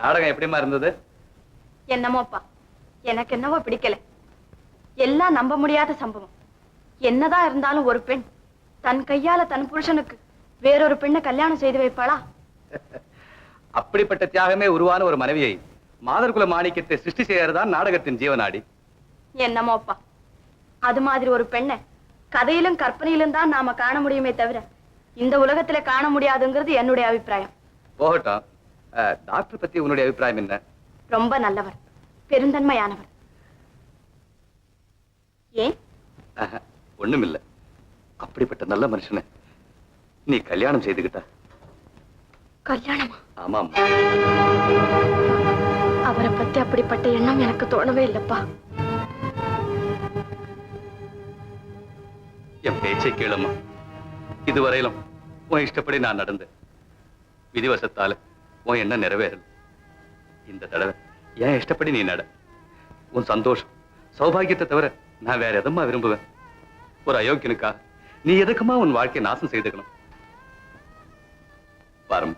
நாடகம் எப்படிமா இருந்தது? என்னமோப்பா, எனக்கு என்னவோ பிடிக்கல. எல்லாம் நம்ப முடியாத சம்பவம். என்னதான் இருந்தாலும் ஒரு பெண் தன் கையால தன் புருஷனுக்கு வேறொரு பெண்ணை கல்யாணம் செய்து வைப்பாளா? அப்படிப்பட்ட தியாகமே உருவான ஒரு மனைவியை மாதர்குல மாணிக்கத்தை சிருஷ்டி செய்யறதுதான் நாடகத்தின் ஜீவநாடி. என்னமோப்பா, அது மாதிரி ஒரு பெண்ணை கதையிலும் கற்பனையிலும் தான் நாம காண முடியுமே தவிர இந்த உலகத்துல காண முடியாதுங்கிறது என்னுடைய அபிப்பிராயம். போகட்டும், டாக்டர் பத்தி உன்னுடைய அபிப்பிராயம் என்ன? ரொம்ப நல்லவர், பெருந்தன்மையானவர். ஏன்? ஒண்ணுமில்ல. அப்படிப்பட்ட நல்ல மனுஷனை நீ கல்யாணம் செய்துகிட்ட. கல்யாணமா? ஆமாம். அவரை பத்தி அப்படிப்பட்ட எண்ணம் எனக்கு தோணவே இல்லப்பா. என் பேச்சை கேளுமா. இதுவரையிலும் உன் இஷ்டப்படி நான் நடந்தேன். விதிவசத்தால உன் எண்ணம் நிறைவேறல. இந்த தடவை என் இஷ்டப்படி நீ நட. உன் சந்தோஷம் சௌபாகியத்தை தவிர நான் வேற எதமா விரும்புவேன்? ஒரு அயோக்கியனுக்காக நீ எதுக்குமா உன் வாழ்க்கையை நாசம் செய்துக்கணும்? பாரும்,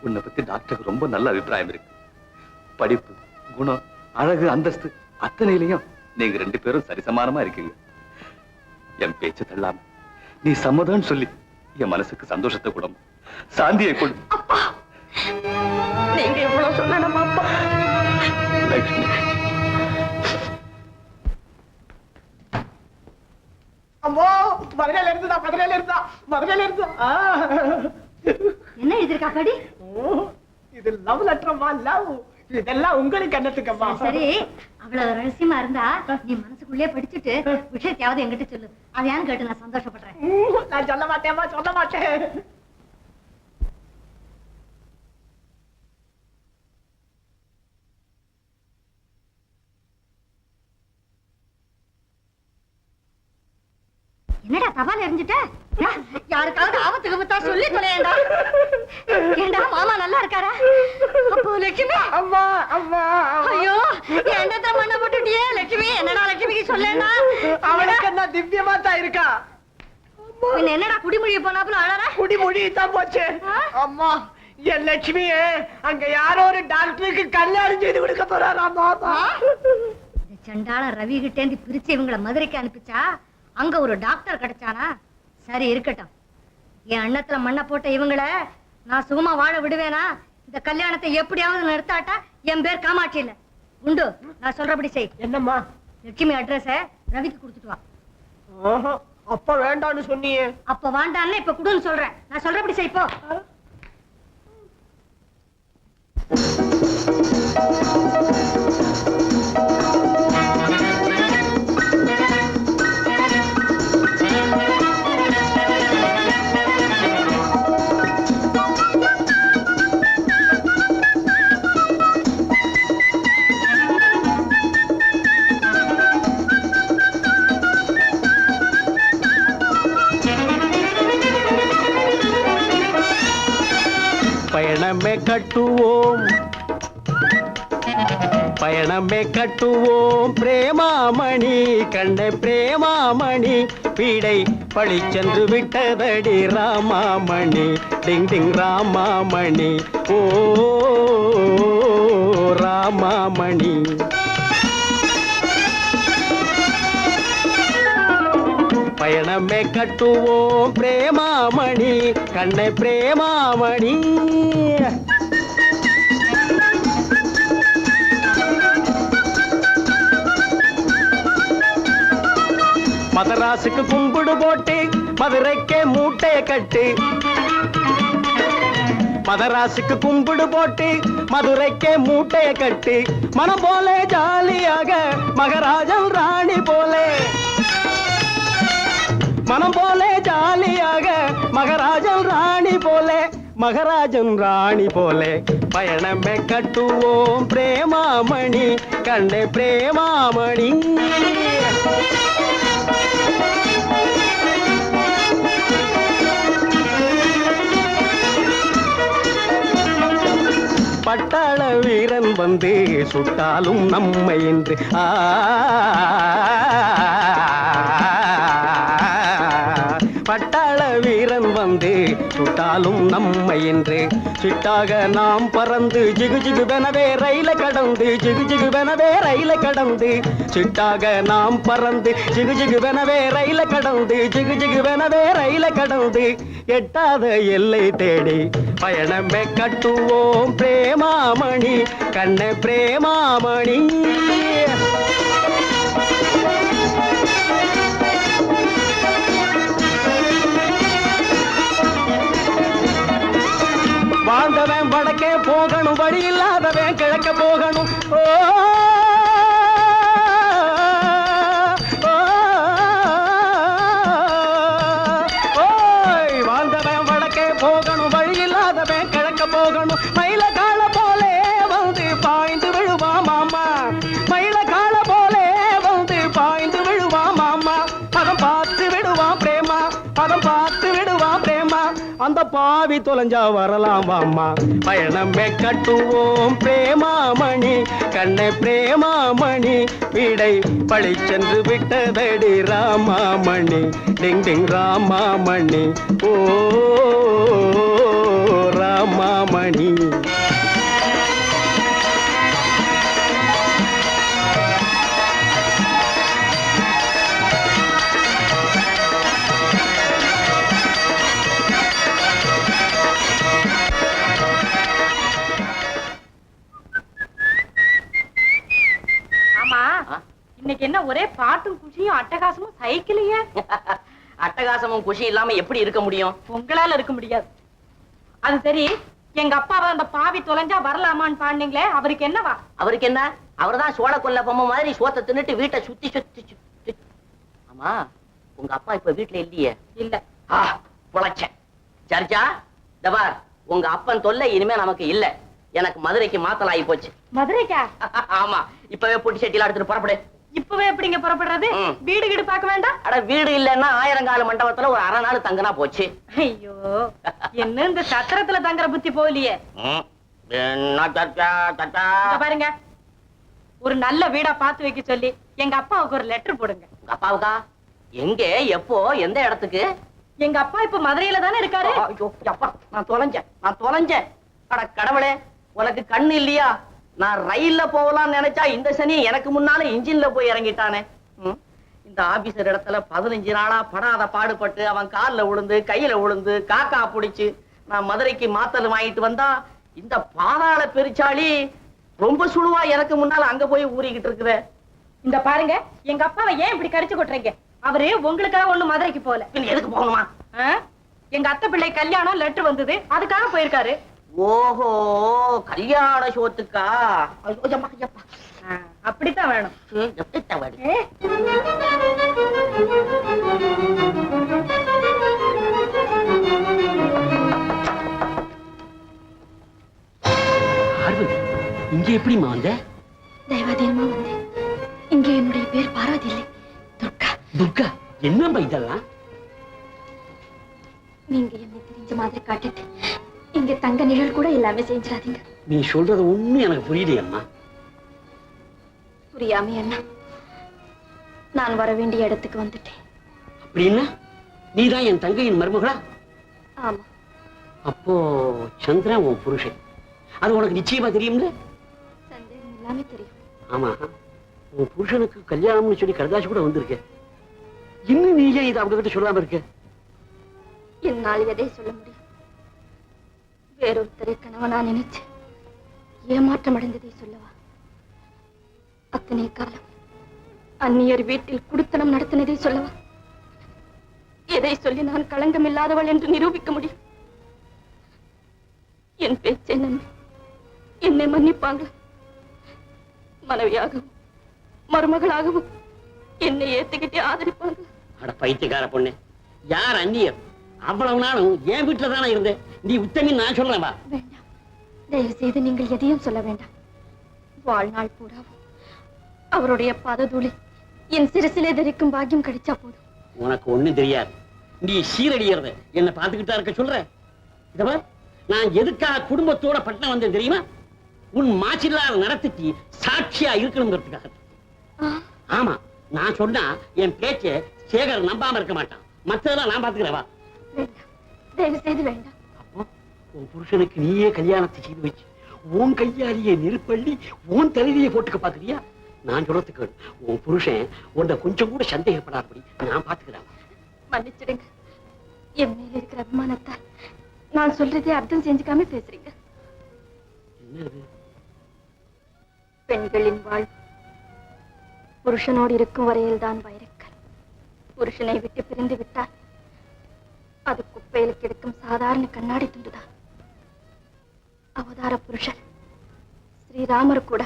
உன்னை பத்தி டாக்டருக்கு ரொம்ப நல்ல அபிப்பிராயம் இருக்கு. படிப்பு, குணம், அழகு, அந்தஸ்து அத்தனையிலையும் நீங்க 2 பேரும் சரிசமானமா இருக்கீங்க. என் பேச்சு தள்ளாம நீ சம்மதம்னு சொல்லி என் மனசுக்கு சந்தோஷத்தை கொடும், சாந்தியை கொடு. நீங்க எவ்வளவு சொல்லணும் அப்பா. லட்சுமி, அம்மோ, மதுரையில இருந்தா என்ன எழுதிருக்கா கடி? இது லவ் லெட்டரம்மா, லவ். இதெல்லாம் உங்களுக்கு என்னத்துக்கம்மா? சரி, அவ்வளவு ரகசியமா இருந்தா நீ மனசுக்குள்ளே படிச்சுட்டு விஷயத்தையாவது என்கிட்ட சொல்லு. அதையான்னு கேட்டு நான் சந்தோஷப்படுறேன். நான் சொல்ல மாட்டேம்மா, சொல்ல மாட்டேன். என்னடா தபால் எரிஞ்சிட்ட? யாருக்காவது ஆபத்துக்கு விட்டா சொல்லி தொலையண்டா. ஏண்டா மாமா நல்லா இருக்காரா? அப்போ லட்சுமி, அம்மா அம்மா, ஐயோ என்னத்த மண்ண போட்டுட்டியே லட்சுமி. என்னடா லட்சுமிக்கு சொல்லேண்டா? அவளுக்கு என்ன திவ்யமா தான் இருக்கா? என்னடா குடிமொழி போனாப்புல அழறா? குடிமொழி தான் போச்சு. அம்மா, என் லட்சுமியே அங்க யாரோ ஒரு டாக்டருக்கு கல்யாணம் செய்து கொடுக்க போறாராமா. சண்டாள ரவி கிட்டேந்து பிரிச்சு இவங்களை மதுரைக்கு அனுப்பிச்சா அங்க ஒரு டாக்டர் கிடைச்சானா? சரி இருக்கட்டும். என் அண்ணத்துல மண்ணை போட்ட இவங்கள நான் சுகமா வாழ விடுவேனா? இந்த கல்யாணத்தை எப்படியாவது நிறுத்தாட்டா என் பேர் காமாட்சி இல்ல. உண்டு, நான் சொல்றபடி செய். என்னம்மா? லட்சுமி அட்ரஸ ரவிக்கு கொடுத்துட்டு வா. அப்ப வேண்டான்னு சொன்னியே. அப்ப வேண்டான்னு இப்ப குடுன்னு சொல்றேன். நான் சொல்றபடி செய் போ. பயணமே கட்டுவோம், பயணமே கட்டுவோம் பிரேமாமணி, கண்ணே பிரேமாமணி, பீடை பழிச்சென்று விட்டதடி ராமாமணி, டிங் டிங் ராமாமணி, ஓ ராமாமணி. பயணமே கட்டுவோம் பிரேமாமணி, கண்ணே பிரேமாமணி. மதராசுக்கு கும்பிடு போட்டு மதுரைக்கே மூட்டைய கட்டு, மதராசுக்கு கும்பிடு போட்டு மதுரைக்கே மூட்டைய கட்டு, மனம் போலே ஜாலியாக மகராஜன் ராணி போலே, மனம் போலே ஜாலியாக மகராஜன் ராணி போலே, மகராஜன் ராணி போலே. பயணமே கட்டுவோம் பிரேமாமணி, கண்ணே பிரேமாமணி. பட்டாள வீரன் வந்து சுட்டாலும் நம்மை என்று பட்டாள வீரன் வந்து சுட்டாலும் நம்மை என்று சிட்டாக நாம் பறந்து ஜிகு ஜிகுவெனவே ரயில கடந்து ஜிகு ஜிகுவெனவே ரயில கடந்து சிட்டாக நாம் பறந்து ஜிகு ஜிகுவெனவே ரயில கடந்து ஜிகு ஜிகுவெனவே ரயில கடந்து எட்டாத எல்லை தேடி பயணமே கட்டுவோம் பிரேமாமணி கண்ண பிரேமாமணி. வாழ்ந்தவன் வடக்கே போகணும், வழி இல்லாதவன் கிழக்க போகணும். ஓ ஓய் வாழ்ந்தவன் வடக்கே போகணும், வழி இல்லாதவன் கிழக்க போகணும். மயில கால போலே வந்து பாய்ந்து விழுவா மாமா, மயில கால போலே வந்து பாய்ந்து விழுவா மாமா. பதம் பார்த்து விடுவான் பிரேமா, பதம் பார்த்து விடுவான் பிரேமா. அந்த பாவி தொலைஞ்சா வரலாம் வாமா, பயணமே கட்டுவோம் பிரேமாமணி கண்ணே பிரேமாமணி. வீடை பழி சென்று விட்டதடி ராமாமணி, டிங் டிங் ராமாமணி. ஓ ராமாமணி. இன்னைக்கு என்ன ஒரே பாட்டும் குஷியும் அட்டகாசமும் சைக்கிளையே? அட்டகாசமும் குஷி இல்லாம எப்படி இருக்க முடியும்? உங்களால இருக்க முடியாது. அது சரி, எங்க அப்பாவை அந்த பாவி தொலைஞ்சா வரலாமான்னு பாடுனீங்களே, அவருக்கு என்னவா? அவருக்கு என்ன? அவர்தான் சோழ கொல்ல பொம்மை மாதிரி சோத்தை தின்னுட்டு வீட்டை சுத்தி சுத்தி சுத்தி. ஆமா, உங்க அப்பா இப்ப வீட்டுல இல்லையே? இல்ல. பொழைச்சேன். சர்ச்சா தபார், உங்க அப்பன் தொல்லை இனிமே நமக்கு இல்ல. எனக்கு மதுரைக்கு மாத்தல் ஆகி போச்சு. மதுரைக்கா? ஆமா, இப்பவே பொட்டி சட்டியில எடுத்துட்டு புறப்படு. இப்பவே எப்படிங்க புறப்படுறது? வீடு கீடு பார்க்க வேண்டாம்? அட வீடு இல்லன்னா ஆயிரங்கால மண்டபத்துல ஒரு அரை நாள் தங்கினா போச்சு. ஐயோ, என்ன இந்த சத்திரத்துல தங்குற புத்தி போகலையே. பாருங்க, ஒரு நல்ல வீடா பார்த்து வைக்க சொல்லி எங்க அப்பாவுக்கு ஒரு லெட்டர் போடுங்க. உங்க அப்பாவுக்கா? எங்க, எப்போ, எந்த இடத்துக்கு? எங்க அப்பா இப்ப மதுரையில தானே இருக்காரு. நான் தொலைஞ்சேன். அட கடவுளே, உனக்கு கண்ணு இல்லையா? நான் ரயில்ல போகலாம்னு நினைச்சா இந்த சனி எனக்கு முன்னால இன்ஜின்ல போய் இறங்கிட்டானே. இந்த ஆபீசர் இடத்துல 15 நாளா படாத பாடுபட்டு அவன் கால்ல விழுந்து கையில விழுந்து காக்கா புடிச்சு நான் மதுரைக்கு மாத்தல் வாங்கிட்டு வந்தா, இந்த பாதாள பெருச்சாளி ரொம்ப சுழுவா எனக்கு முன்னால அங்க போய் ஊறிக்கிட்டு இருக்குற. இந்த பாருங்க, எங்க அப்பாவை ஏன் இப்படி கடிச்சு கொட்டுறீங்க? அவரு உங்களுக்காக ஒண்ணு மதுரைக்கு போல. எதுக்கு போகணுமா? எங்க அத்தை பிள்ளை கல்யாணம் லெட்டர் வந்தது, அதுக்காக போயிருக்காரு. ஓஹோ, கல்யாண சோத்துக்கா? அப்படித்தான் வேணும். இங்க எப்படிமா வந்த? தெய்வாதீனமா வந்து இங்க என்னுடைய பேர் பார்வதி இல்லை, துர்கா. துர்கா, என்னம்பா இதெல்லாம்? நீங்க என்னை தெரிஞ்ச மாதிரி காட்டிட்டு இங்க தங்க நிழல் கூட எல்லாமே செஞ்சிடாதீங்க. நீ சொல்றது ஒண்ணு எனக்கு புரியலையம்மா. புரியாம என்ன? நான் வர வேண்டிய இடத்துக்கு வந்துட்டேன். அப்படின்னா நீதான் என் தங்கையின் மருமகளா? ஆமா. அப்போ சந்திரன் உன் புருஷன், அது உனக்கு நிச்சயமா தெரியும்ல? சந்தேகம் எல்லாமே தெரியும். ஆமா, உன் புருஷனுக்கு கல்யாணம்னு சொல்லி கடைதாசி கூட வந்திருக்க. இன்னும் நீ ஏன் இதை அவங்க கிட்ட சொல்லாம இருக்க? என்னால் எதை சொல்ல முடியும்? வேறொருத்தரை கணவனா நினைச்சு ஏமாற்றம் அடைந்ததை சொல்லவா? அத்தனை காலம் அந்நியர் வீட்டில் குடுத்தனம் நடத்தினதை சொல்லவா? எதை சொல்லி நான் களங்கம் இல்லாதவள் என்று நிரூபிக்க முடியும்? என் பேச்சை நம்பி என்னை மன்னிப்பாங்களா? மனைவியாகவும் மருமகளாகவும் என்னை ஏத்துக்கிட்டே ஆதரிப்பாங்க. அட பைத்தியக்கார பொண்ணு, யார் அந்நியர்? அவ்வளவு நாளும் என் வீட்டுல தானே இருந்தேன். நீ உத்தமி, நான் சொல்றேன். வேண்டாம், தயவு செய்து நீங்கள் எதையும் சொல்ல வேண்டாம். வாழ்நாள் பூராவும் அவருடைய பாததூளி என் சிறுசிலே தரிக்கும் பாக்கியம் கிடைச்சா போதும். உனக்கு ஒண்ணும் தெரியாது. நீ சீரடியறத என்ன பாத்துக்கிட்டா இருக்க சொல்ற? இதவா, நான் எதுக்காக குடும்பத்தோட பட்டணம் வந்தேன் தெரியுமா? உன் மாச்சில்லாத நடத்திக்கு சாட்சியா இருக்கணுங்கிறதுக்காக. ஆமா, நான் சொன்னா என் பேச்ச சேகர் நம்பாம இருக்க மாட்டான். மத்ததெல்லாம் நான் பாத்துக்கிறேன். வா. வேண்டாம், தயவு செய்து வேண்டாம். உன் புருஷனுக்கு நீயே கல்யாணத்தை செய்து வச்சு உன் கையாலேயே நெருப்பள்ளி உன் தலைவியை போட்டுக்க பாக்குறியா? நான் சொல்றதுக்கு உன் புருஷன் உன்னை கொஞ்சம் கூட சந்தேகப்படாதபடி நான் பாத்துக்கிறேன். மன்னிச்சிடுங்க, என் மேல இருக்கிற அபிமானத்தால் நான் சொல்றதே அர்த்தம் செஞ்சுக்காம பேசுறீங்க. என்னது? பெண்களின் வாழ்வு புருஷனோடு இருக்கும் வரையில் தான் வைரக்கல். புருஷனை விட்டு பிரிந்து விட்டால் அது குப்பையில் கிடைக்கும் சாதாரண கண்ணாடி துண்டுதான். அவதார புருஷர் ஸ்ரீராமர் கூட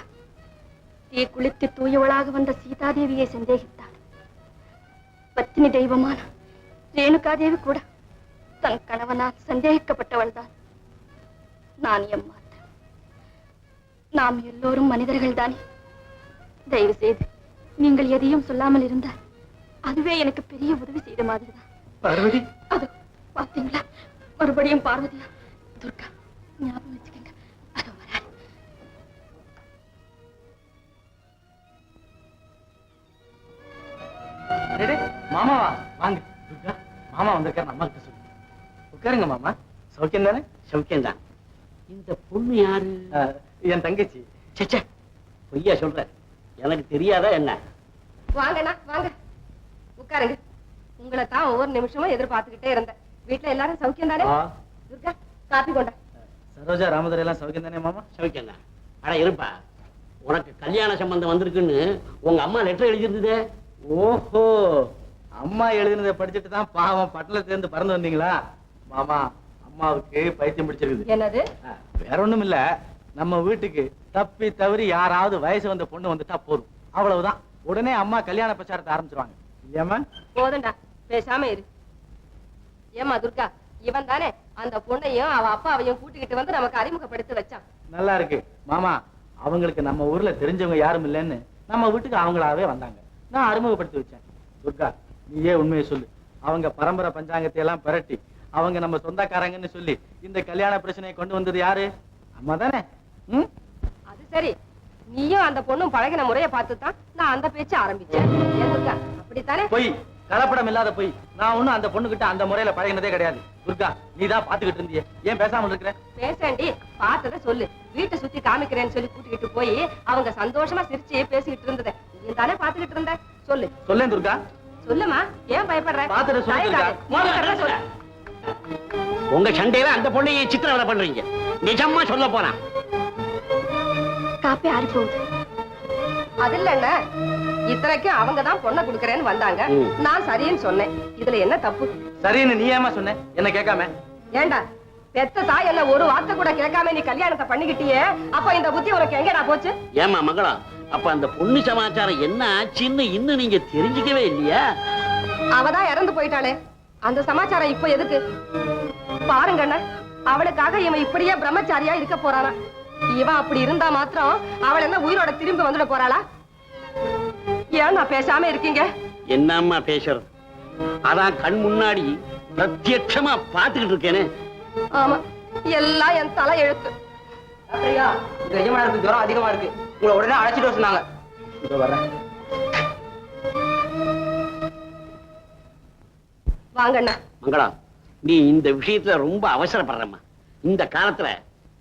தீ குளித்து தூயவளாக வந்த சீதாதேவியை சந்தேகித்தார். பத்தினி தெய்வமான ரேணுகாதேவி கூட தன் கணவனால் சந்தேகிக்கப்பட்டவள் தான். நான் ஏமாற்றேன். நாம் எல்லோரும் மனிதர்கள் தானே. தயவு செய்து நீங்கள் எதையும் சொல்லாமல் இருந்தால் அதுவே எனக்கு பெரிய உதவி செய்த மாதிரிதான். பார்வதி, அது பாத்தீங்களா, மறுபடியும் பார்வதியா? துர்கா, ஞாபகம் வச்சுக்கங்க. அதோ வராரு. மாமாவா? வாங்க துர்கா, மாமா வந்திருக்காரு, அம்மா கிட்ட சொல்லு. உட்காருங்க மாமா. சௌக்கியம் தானே? சௌக்கியம் தான். இந்த பொண்ணு யாரு? என் தங்கச்சி. சச்சா, பொய்யா சொல்ற? எனக்கு தெரியாதா என்ன? வாங்கண்ணா வாங்க, உட்காருங்க. உங்களை தான் ஒவ்வொரு நிமிஷமும் எதிர்பார்த்துக்கிட்டே இருந்தேன். வீட்டுல எல்லாரும் சௌக்கியம் தானே? துர்கா, காப்பி கொண்டா. சரோஜா, ராமதுரை எல்லாம் சௌக்கியம் தானே மாமா? சௌக்கியம் தான். அட இருப்பா, உனக்கு கல்யாண சம்பந்தம் வந்திருக்குன்னு உங்க அம்மா லெட்டர் எழுதியிருந்ததே. ஓஹோ, அம்மா எழுதினதை படிச்சுட்டு தான் பாவம் பட்டணத்துல இருந்து பறந்து வந்தீங்களா? மாமா, அம்மாவுக்கு பைத்தியம் பிடிச்சிருக்குது. என்னது? வேற ஒண்ணும் இல்ல, நம்ம வீட்டுக்கு தப்பி தவறி யாராவது வயசு வந்த பொண்ணு வந்துட்டா போதும், அவ்வளவுதான். உடனே அம்மா கல்யாண பிரச்சாரத்தை ஆரம்பிச்சிருவாங்க. இல்லையாம்மா? போதும்டா, பேசாம இரு. ஏமா துர்கா, இவன் தானே அந்த பொண்ணையும் அவ அப்பாவையும் கூட்டிக்கிட்டு வந்து நமக்கு அறிமுகப்படுத்தி வச்சான். நல்லா இருக்கு மாமா. அவங்களுக்கு நம்ம ஊர்ல தெரிஞ்சவங்க யாரும் இல்லைன்னு நம்ம வீட்டுக்கு அவங்களாவே வந்தாங்க. நான் அறிமுகப்படுத்தி வச்சேன். துர்கா, நீயே உண்மையை சொல்லு. அவங்க பரம்பரை பஞ்சாங்கத்தை எல்லாம் பிரட்டி அவங்க நம்ம சொந்தக்காரங்கன்னு சொல்லி இந்த கல்யாண பிரச்சனையை கொண்டு வந்தது யாரு? அம்மா தானே? அது சரி, நீயும் அந்த பொண்ணும் பழகின முறையை பார்த்துதான் நான் அந்த பேச்சு ஆரம்பிச்சேன். ஏன் துர்கா, அப்படித்தானே? பொய், கலப்படம் இல்லாத பொய். நான் ஒண்ணும் அந்த பொண்ணு கிட்ட அந்த முறையில பழகினதே கிடையாது. துர்கா, நீதான் பாத்துக்கிட்டு இருந்தியே, ஏன் பேசாம இருக்கிற? பேசண்டி, பார்த்தத சொல்லு. வீட்டை சுத்தி காமிக்கிறேன்னு சொல்லி கூட்டிக்கிட்டு போய் அவங்க சந்தோஷமா சிரிச்சு பேசிக்கிட்டு இருந்தத நீ தானே பாத்துக்கிட்டு இருந்த. சொல்லு. சொல்லேன் துர்கா. சொல்லுமா, ஏன் பயப்படுற? பாத்துட்டு சொல்லு துர்கா. முதல்ல சொல்லு. உங்க சண்டையில அந்த பொண்ணையை சித்திரவதை பண்றீங்க. நிஜமா சொல்ல போனா காப்பி ஆறி போகுது. அது இல்ல, இத்தனைக்கும் அவங்க தான் பொண்ணை குடுக்கறேன்னு வந்தாங்க. நான் சரின்னு சொன்னேன். இதுல என்ன தப்பு? சரின்னு நீ ஏமா சொன்ன, என்ன கேட்காம? ஏண்டா, பெத்த தாய் என்ன ஒரு வார்த்தை கூட கேட்காம நீ கல்யாணத்தை பண்ணிக்கிட்டியே, அப்ப இந்த புத்தி உனக்கு எங்கடா போச்சு? ஏமா மகளா, அப்ப அந்த பொண்ணு சமாச்சாரம் என்ன ஆச்சுன்னு இன்னும் நீங்க தெரிஞ்சுக்கவே இல்லையா? அவதான் இறந்து போயிட்டாளே, அந்த சமாச்சாரம் இப்ப எதுக்கு? பாருங்க அண்ணா, அவளுக்காக இவன் இப்படியே பிரம்மச்சாரியா இருக்க போறானா? இவன் அப்படி இருந்தா மாத்திரம் அவள் என்ன உயிரோட திரும்பி வந்துட போறாளா? ஏன் நான் பேசாம இருக்கீங்க? என்னம்மா பேசுறது? அதான் கண் முன்னாடி பிரத்யட்சமா பாத்துக்கிட்டு இருக்கேனே. ஆமா, எல்லாம் என் தலை எழுத்து. அப்படியா? இந்த எஜமானருக்கு ஜுரம் அதிகமா இருக்கு, உங்களை உடனே அழைச்சிட்டு வர சொன்னாங்க. இதோ வர்றேன். வாங்கண்ணா. மங்களா, நீ இந்த விஷயத்துல ரொம்ப அவசரப்படுறம்மா. இந்த காலத்துல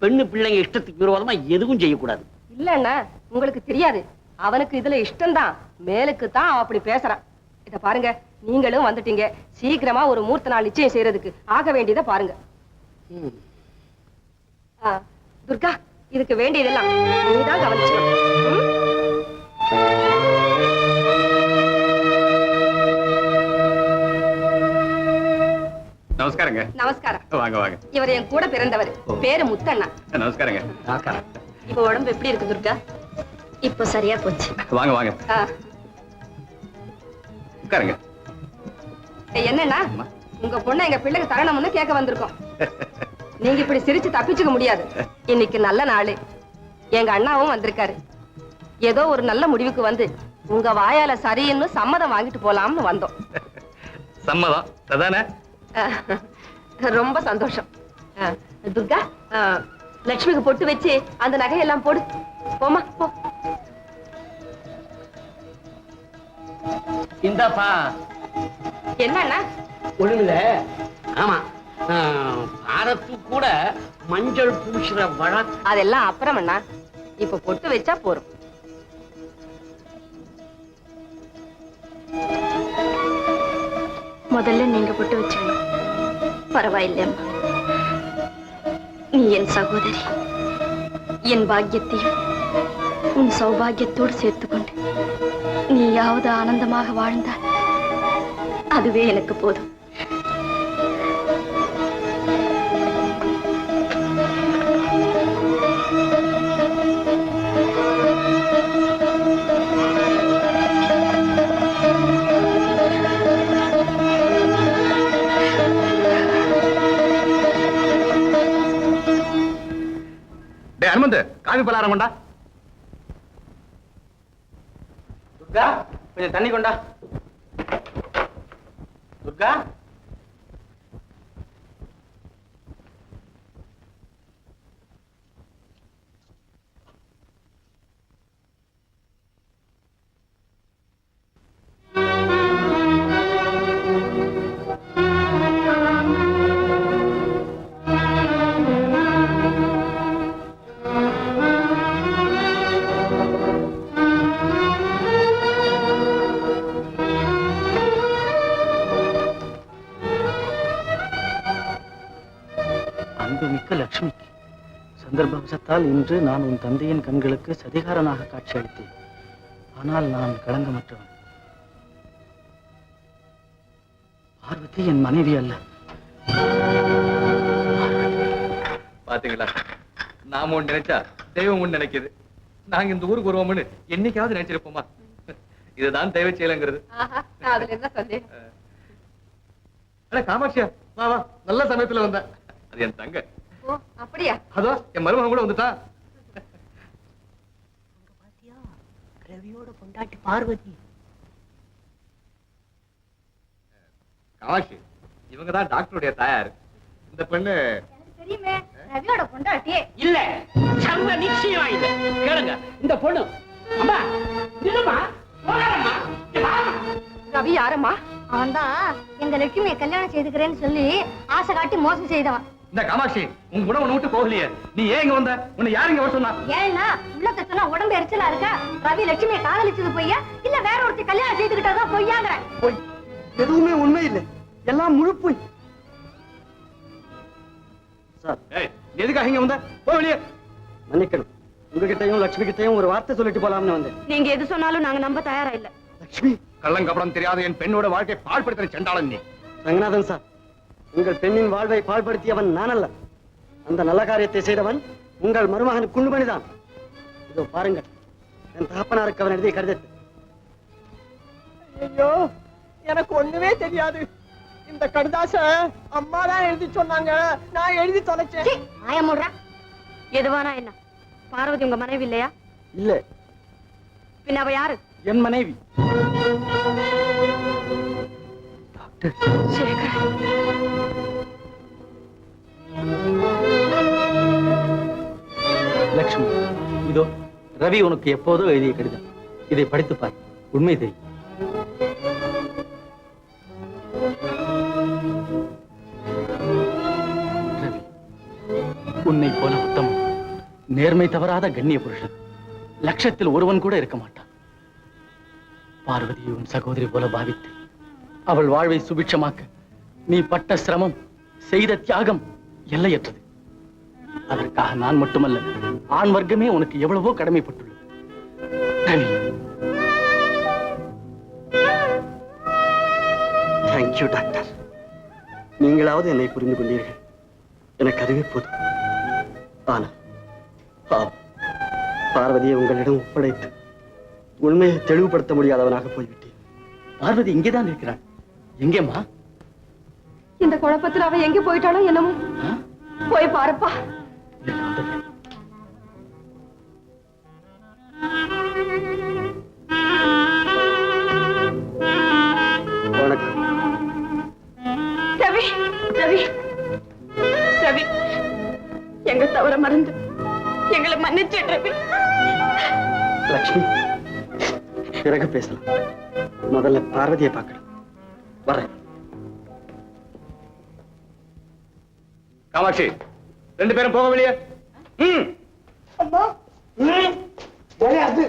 பெண்ணு பிள்ளைங்க இஷ்டத்துக்கு விரோதமா எதுவும் செய்யக்கூடாது. இல்லண்ணா, உங்களுக்கு தெரியாது, அவனுக்கு இதுல இஷ்டம்தான், மேலுக்கு தான் அவன் அப்படி பேசுறான். இத பாருங்க, நீங்களும் வந்துட்டீங்க, சீக்கிரமா ஒரு மூர்த்த நாள் நிச்சயம் செய்யறதுக்கு ஆக வேண்டியதை பாருங்க. துர்கா, இதுக்கு வேண்டியதெல்லாம் நீதான் கவனிச்சுக்கணும். நமஸ்காரங்க. நமஸ்காரம். வாங்க வாங்க. இவர் என் கூட பிறந்தவர், பேரு முத்தண்ணா. நமஸ்காரங்க. இப்ப உடம்பு எப்படி இருக்கு துர்கா? இப்போ சரியா போச்சு. வாங்க வாங்க, உட்காருங்க. என்னன்னா, உங்க பொண்ணை எங்க பிள்ளைக்கு தரணும்னு கேட்க வந்திருக்கோம். நீங்க இப்படி சிரிச்சு தப்பிச்சுக்க முடியாது. இன்னைக்கு நல்ல நாள், எங்க அண்ணாவும் வந்திருக்காரு. ஏதோ ஒரு நல்ல முடிவுக்கு வந்து உங்க வாயால சரின்னு சம்மதம் வாங்கிட்டு போலாம்னு வந்தோம். சம்மதம் அதானே? ரொம்ப சந்தோஷம். துர்கா, லட்சுமிக்கு பொட்டு வச்சு அந்த நகையெல்லாம் போடு. போமா போ. இந்தாப்பா. என்னன்னா? ஒண்ணுமில்ல. ஆமா, பாரத்து கூட மஞ்சள் பூசுற வழக்கு. அதெல்லாம் அப்புறம் அண்ணா, இப்ப பொட்டு வச்சா போறோம். முதல்ல நீங்க பொட்டு வச்சுக்கணும். பரவாயில்லையம்மா, நீ என் சகோதரி. என் பாக்கியத்தையும் உன் சௌபாகியத்தோடு சேர்த்துக்கொண்டு நீயாவது ஆனந்தமாக வாழ்ந்தால் அதுவே எனக்கு போதும். ஹனுமந்த், காபி பலாரம் கொண்டா. துர்கா, கொஞ்சம் தண்ணி கொண்டா. துர்கா, அன்புமிக்க லட்சுமிக்கு சந்தர்ப்பவசத்தால் இன்று நான் உன் தந்தையின் கண்களுக்கு சதிகாரனாக காட்சியளித்தேன். ஆனால் நான் களங்கமற்றவன். பார்வதி என் மனைவி அல்ல. பாத்தீங்களா, நாம ஒண்ணு நினைச்சா தெய்வம் ஒண்ணு நினைக்குது. நாங்க இந்த ஊருக்கு வருவோம்னு என்னைக்காவது நினைச்சிருப்போமா? இதுதான் தெய்வ செயலங்கிறது. அதுல என்ன சந்தேகம்? அட காமாட்சியா, வா வா, நல்ல சமயத்துல வந்த. அது என் தங்க. ஓ, அப்படியா? அதோ என் மருமகன் கூட வந்துட்டா. ரவியோட பொண்டாட்டி பார்வதி. காமாட்சி, இவங்கதான் டாக்டருடைய தாயாரு. இந்த பெண்ணு தெரியுமே, ரவியோட பொண்டாட்டி. இல்ல, சர்வ நிச்சயம் இல்ல. கேளுங்க, இந்த பொண்ணு. அம்மா, நில்லுமா, போகாதம்மா, இங்க வாம்மா. ரவி யாரம்மா? அவன்தான் எங்க லட்சுமியை கல்யாணம் செய்துக்கிறேன்னு சொல்லி ஆசை காட்டி மோசம் செய்தவன். இந்த காமாட்சி, உன் குணம் உன்னை விட்டு போகலையே. நீ ஏன் இங்க வந்த? உன்னை யாரு இங்க வர சொன்னா? ஏன்னா உள்ள கத்தனா உடம்பு எரிச்சலா இருக்கா? ரவி லட்சுமியை காதலிச்சது பொய்யா, இல்ல வேற ஒருத்தர் கல்யாணம் செய்துக்கிட்டதான் பொய்யாங்கிற? பொய், எதுவுமே உண்மை இல்லை, எல்லாம் முழு பொய். சார், ஏய், நீ எதுக்காக இங்க வந்த? போ வெளியே. மன்னிக்கணும், உங்ககிட்டயும் லட்சுமி கிட்டயும் ஒரு வார்த்தை சொல்லிட்டு போலாம்னு வந்தேன். நீங்க எது சொன்னாலும் நாங்க நம்ப தயாரா இல்ல. லட்சுமி, கள்ளங்கபடம் தெரியாத என் பெண்ணோட வாழ்க்கை பாழ்படுத்தின செண்டாளன் நீ. ரங்கநாதன் சார், உங்கள் பெண்ணின் வாழ்வை பாழ்படுத்தியவன் நான் அல்ல. அந்த நல்ல காரியத்தை செய்தவன் உங்கள் மருமகன் குண்டுமணிதான். இதோ பாருங்கள், என் தகப்பனாருக்கு அவன் எழுதிய கடிதத்தை. ஐயோ, எனக்கு ஒண்ணுமே தெரியாது. இந்த கடிதாச அம்மா தான் எழுதி சொன்னாங்க, நான் எழுதி தொலைச்சேன். ஆயமுடுறா. எதுவானா என்ன? பார்வதி உங்க மனைவி இல்லையா? இல்ல, பின்ன அவ யாரு? என் மனைவி. சேகர், லட்சுமி, இதோ ரவி உனக்கு எப்போதோ எழுதிய கடிதம். இதை படித்து பார், உண்மை தெரியும். ரவி, உன்னை போல உத்தமம், நேர்மை தவறாத கண்ணிய புருஷன் லட்சத்தில் ஒருவன் கூட இருக்க மாட்டான். பார்வதியை உன் சகோதரி போல பாவித்து அவள் வாழ்வை சுபிட்சமாக்க நீ பட்ட சிரமம், செய்த தியாகம் எல்லையற்றது. அதற்காக நான் மட்டுமல்ல, ஆண் வர்க்கமே உனக்கு எவ்வளவோ கடமைப்பட்டுள்ளது. Ravi, thank you doctor. நீங்களாவது என்னை புரிந்து கொண்டீர்கள், எனக்கு அதுவே போதும். ஆனா பாவம், பார்வதியை உங்களிடம் ஒப்படைத்து உண்மையை தெளிவுபடுத்த முடியாதவனாக போய்விட்டேன். பார்வதி இங்கேதான் இருக்கிறாள். எங்கேம்மா? இந்த குழப்பத்துல அவ எங்க போயிட்டாளோ என்னமோ. போய் பாருப்பா. வணக்கம். ரவி, ரவி, ரவி, எங்க தவற மறந்து எங்களை மன்னிச்சு ரவி. லட்சுமி, பிறகு பேசலாம். முதல்ல பார்வதியை பார்க்கலாம். வரேன். காமாட்சி, ரெண்டு பேரும் போக வெளியே. விளையாடு.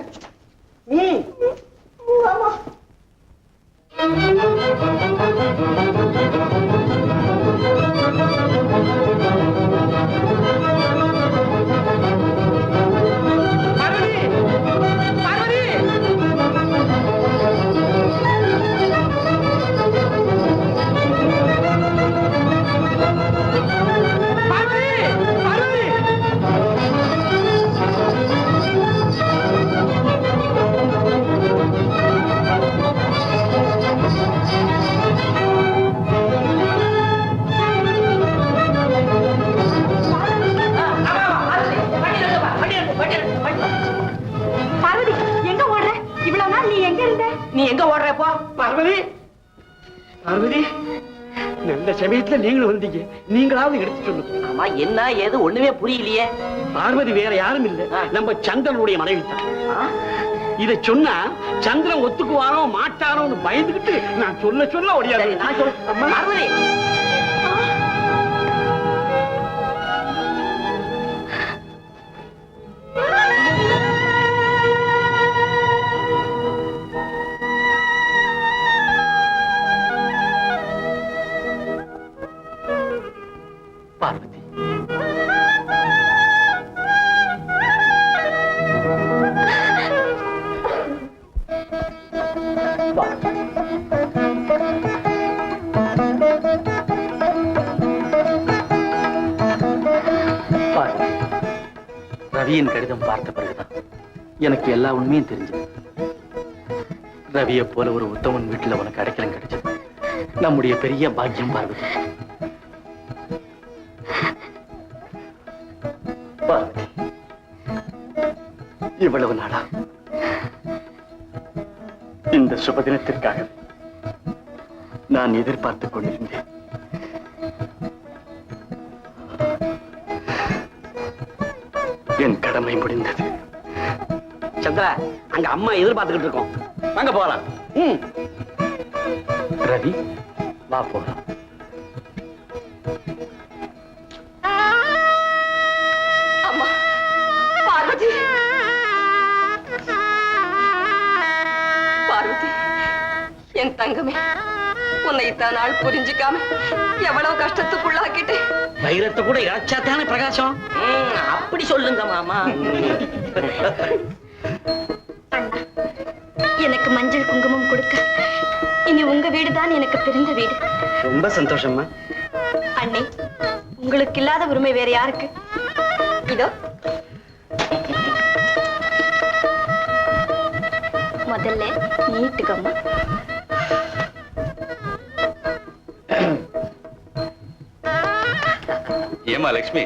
பார்வதி எங்க ஓடுற? இவ்வளவு நாள் நீ எங்க இருந்த? நீ எங்க ஓடுறப்போ? பார்வதி, பார்வதி, நல்ல சமயத்துல நீங்களும் வந்தீங்க. நீங்களாவது எடுத்து சொல்லுங்க. ஆமா, என்ன ஏது ஒண்ணுமே புரியலையே. பார்வதி வேற யாரும் இல்ல, நம்ம சந்திரனுடைய மனைவி தான். இத சொன்னா சந்திரன் ஒத்துக்குவானோ மாட்டானோன்னு பயந்துகிட்டு நான் சொல்ல சொல்ல ஓடியாது. நான் சொல்ல பார்வதி. பார்வதி, ரவியின் கடிதம் பார்த்த பிறகுதான் எனக்கு எல்லா உண்மையும் தெரிஞ்சது. ரவியை போல ஒரு உத்தமன் வீட்டுல உனக்கு அடைக்கலம் கிடைச்சது நம்முடைய பெரிய பாக்கியம் பார்வதி. பார்வதி, இவ்வளவு நாளா இந்த சுபதினத்திற்காக நான் எதிர்பார்த்துக் கொண்டிருந்தேன். என் கடமை முடிந்தது. சந்திரா, அங்க அம்மா எதிர்பார்த்துக்கிட்டு இருக்கோம். வாங்க போகலாம். ரவி, வா போகலாம். அம்மா, பார்வதி, பார்வதி, என் தங்கமே, உன்னை இத்தனை நாள் புரிஞ்சுக்காம எவ்வளவு கஷ்டத்துக்குள்ளாக்கிட்டு. வைரத்தை கூட இழைச்சாத்தானே பிரகாசம். அப்படி சொல்லுங்க மாமா. அண்ணா, எனக்கு மஞ்சள் குங்குமம் கொடுக்க இனி உங்க வீடுதான் எனக்கு பிறந்த வீடு. ரொம்ப சந்தோஷமா. அண்ணே, உங்களுக்கு இல்லாத உரிமை வேற யாருக்கு? இதோ முதல்ல நீட்டுக்கம்மா. ஏமா லட்சுமி,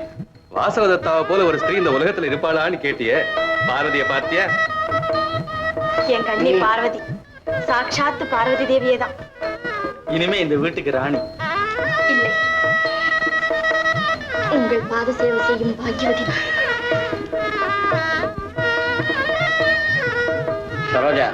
வாசவதத்தாவை போல ஒரு ஸ்திரீ இந்த உலகத்துல இருப்பாளான்னு கேட்டிய, பார்வதிய பார்த்தியா? என் கண்ணி பார்வதி சாட்சாத்து பார்வதி தேவியே தான். இனிமே இந்த வீட்டுக்கு ராணி இல்லை, உங்கள் பாத சேவை செய்யும் பாக்கியவதி. சரோஜா,